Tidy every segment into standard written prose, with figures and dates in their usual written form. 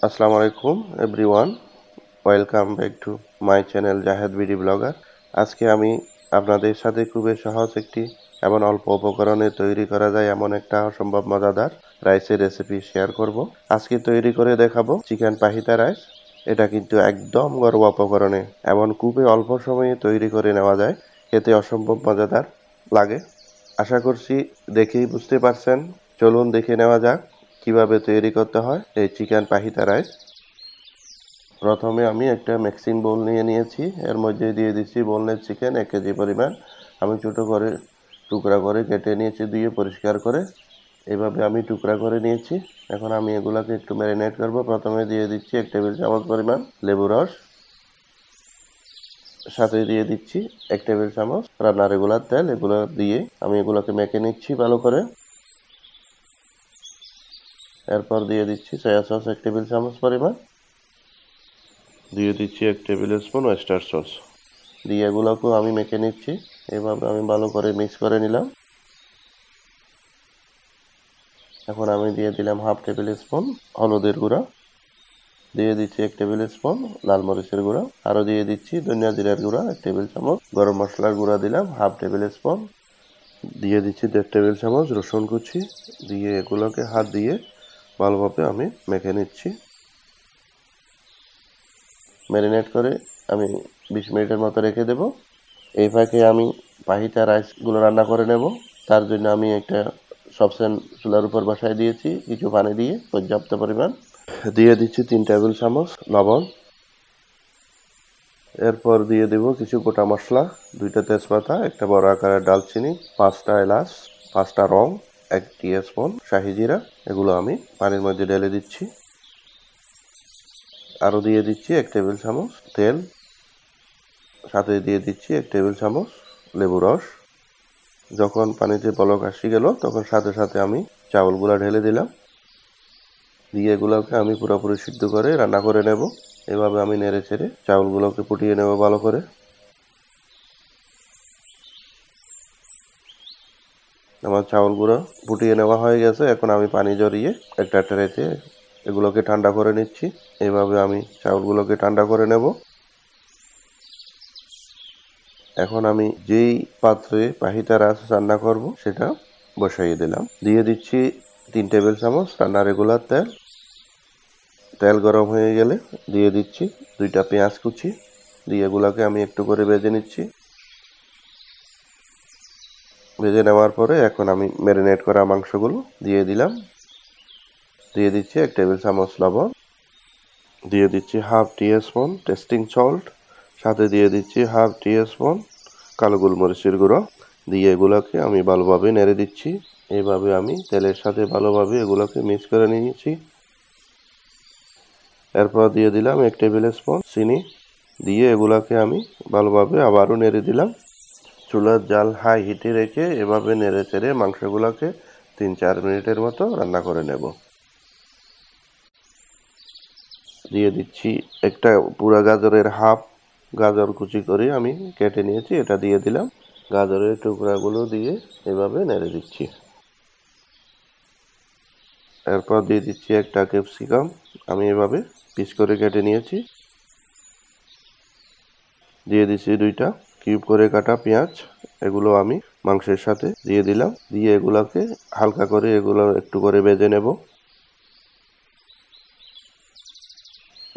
Assalamu alaikum everyone. Welcome back to my channel Jahed Vlogger. আজকে আমি আপনাদের সাথে খুবই সহজ একটি এমন অল্প উপকরণে তৈরি করা যায় এমন একটা অসম্ভব মজাদার রাইসের রেসিপি শেয়ার করব। আজকে তৈরি করে দেখাবো চিকেন ফাহিতা রাইস। এটা কিন্তু একদম ঘরোয়া উপকরণে এমন খুবই অল্প সময়ে তৈরি করে নেওয়া যায়, খেতে অসম্ভব মজাদার লাগে। আশা করছি দেখেই বুঝতে পারছেন। চলুন দেখে নেওয়া যাক কিভাবে তৈরি করতে হয় এই চিকেন ফাহিতা রাইস। প্রথমে আমি একটা মিক্সিং বোল নিয়েছি, এর মধ্যে দিয়ে দিচ্ছি বোনলেস চিকেন 1 কেজি পরিমাণ। আমি ছোট করে টুকরা করে কেটে নিয়েছি, ধুয়ে পরিষ্কার করে এভাবে আমি টুকরা করে নিয়েছি। এখন আমি এগুলাকে একটু ম্যারিনেট করব। প্রথমে দিয়ে দিচ্ছি 1 টেবিল চামচ পরিমাণ লেবু রস, সাথে দিয়ে দিচ্ছি 1 টেবিল চামচ রান্নার রেগুলার তেল। এগুলো দিয়ে আমি এগুলোকে মেখে নিচ্ছি ভালো করে। এরপর দিয়ে দিচ্ছি সয়া সস 1 টেবিল চামচ পরিমাণ, দিয়ে দিচ্ছি 1 টেবিল স্পুন ওয়েস্টার সস, দিয়ে এগুলোকেও আমি মেখে নিচ্ছি। এভাবে আমি ভালো করে মিক্স করে নিলাম। এখন আমি দিয়ে দিলাম 1/2 টেবিল স্পুন হলুদের গুঁড়া, দিয়ে দিচ্ছি 1 টেবিল স্পুন লাল মরিচের গুঁড়া, আরও দিয়ে দিচ্ছি ধনিয়া জিরার গুঁড়া 1 টেবিল চামচ, গরম মশলার গুঁড়া দিলাম 1/2 টেবিল স্পুন, দিয়ে দিচ্ছি 1.5 টেবিল চামচ রসুন কুচি, দিয়ে এগুলোকে হাত দিয়ে ভালোভাবে আমি মেখে নিচ্ছি। ম্যারিনেট করে আমি 20 মিনিটের মতো রেখে দেব। এই ফাঁকে আমি ফাহিতা রাইসগুলো রান্না করে নেব। তার জন্য আমি একটা সসপ্যান চুলার উপর বসায় দিয়েছি কিছু পানি দিয়ে পর্যাপ্ত পরিমাণ, দিয়ে দিচ্ছি 3 টেবিল চামচ লবণ। এরপর দিয়ে দেব কিছু গোটা মশলা, 2টা তেজপাতা, একটা বড় আকারের দারচিনি, 5টা এলাচ, 5টা লং, 1 টিস্পুন শাহি জিরা। এগুলো আমি পানির মধ্যে ঢেলে দিচ্ছি। আরও দিয়ে দিচ্ছি 1 টেবিল চামচ তেল, সাথে দিয়ে দিচ্ছি 1 টেবিল চামচ লেবু রস। যখন পানিতে বলক আসি গেল তখন সাথে সাথে আমি চাউলগুলো ঢেলে দিলাম, দিয়ে এগুলোকে আমি পুরোপুরি সিদ্ধ করে রান্না করে নেব। এভাবে আমি নেড়ে চেড়ে চাউলগুলোকে ফুটিয়ে নেব ভালো করে। আমার চাউলগুলো ফুটিয়ে নেওয়া হয়ে গেছে। এখন আমি পানি জড়িয়ে একটা ট্রেতে এগুলোকে ঠান্ডা করে নিচ্ছি। এভাবে আমি চাউলগুলোকে ঠান্ডা করে নেব। এখন আমি যেই পাত্রে ফাহিতা রাইস রান্না করব সেটা বসাইয়ে দিলাম, দিয়ে দিচ্ছি 3 টেবিল চামচ রান্নার রেগুলার তেল। তেল গরম হয়ে গেলে দিয়ে দিচ্ছি 2টা পেঁয়াজ কুচি, দিয়ে এগুলোকে আমি একটু করে ভেজে নিচ্ছি। ভেজে নেওয়ার পরে এখন আমি ম্যারিনেট করা মাংসগুলো দিয়ে দিলাম, দিয়ে দিচ্ছি 1 টেবিল চামচ লবণ, দিয়ে দিচ্ছি 1/2 টিস্পুন টেস্টিং সল্ট, সাথে দিয়ে দিচ্ছি 1/2 টিস্পুন কালো গোলমরিচের গুঁড়ো, দিয়ে এগুলোকে আমি ভালোভাবে নেড়ে দিচ্ছি। এইভাবে আমি তেলের সাথে ভালোভাবে এগুলোকে মিক্স করে নিয়েছি। এরপর দিয়ে দিলাম 1 টেবিল স্পুন চিনি, দিয়ে এগুলোকে আমি ভালোভাবে আবারও নেড়ে দিলাম। চুলার জাল হাই হিটে রেখে এভাবে নেড়ে চেড়ে মাংসগুলোকে 3-4 মিনিটের মতো রান্না করে নেব। দিয়ে দিচ্ছি একটা পুরা গাজরের হাফ গাজর কুচি করে আমি কেটে নিয়েছি, এটা দিয়ে দিলাম। গাজরের টুকরাগুলো দিয়ে এভাবে নেড়ে দিচ্ছি। এরপর দিয়ে দিচ্ছি একটা ক্যাপসিকাম, আমি এভাবে পিস করে কেটে নিয়েছি। দিয়ে দিচ্ছি 2টা কিউব করে কাটা পেঁয়াজ, এগুলো আমি মাংসের সাথে দিয়ে দিলাম, দিয়ে এগুলোকে হালকা করে এগুলো একটু করে ভেজে নেব।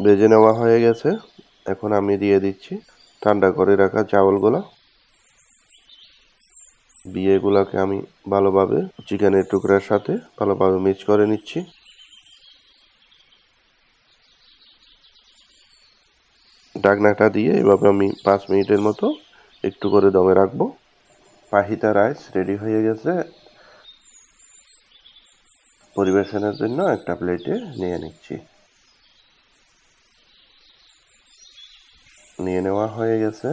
ভেজে নেওয়া হয়ে গেছে। এখন আমি দিয়ে দিচ্ছি ঠান্ডা করে রাখা চাউলগুলো, দিয়ে এগুলোকে আমি ভালোভাবে চিকেনের টুকরার সাথে ভালোভাবে মিক্স করে নিচ্ছি। ঢাকনাটা দিয়ে এভাবে আমি 5 মিনিটের মতো একটু করে দমে রাখবো। ফাহিতা রাইস রেডি হয়ে গেছে। পরিবেশনের জন্য একটা প্লেটে নিয়ে নিচ্ছি। নিয়ে নেওয়া হয়ে গেছে।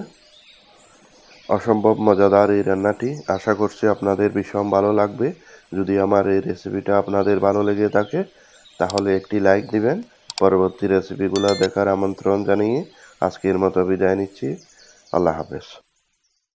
অসম্ভব মজাদার এই রান্নাটি, আশা করছি আপনাদের ভীষণ ভালো লাগবে। যদি আমার এই রেসিপিটা আপনাদের ভালো লেগে থাকে তাহলে একটি লাইক দিবেন। পরবর্তী রেসিপিগুলো দেখার আমন্ত্রণ জানিয়ে আজকের মতো বিদায় নিচ্ছি। আল্লাহ হাফেজ।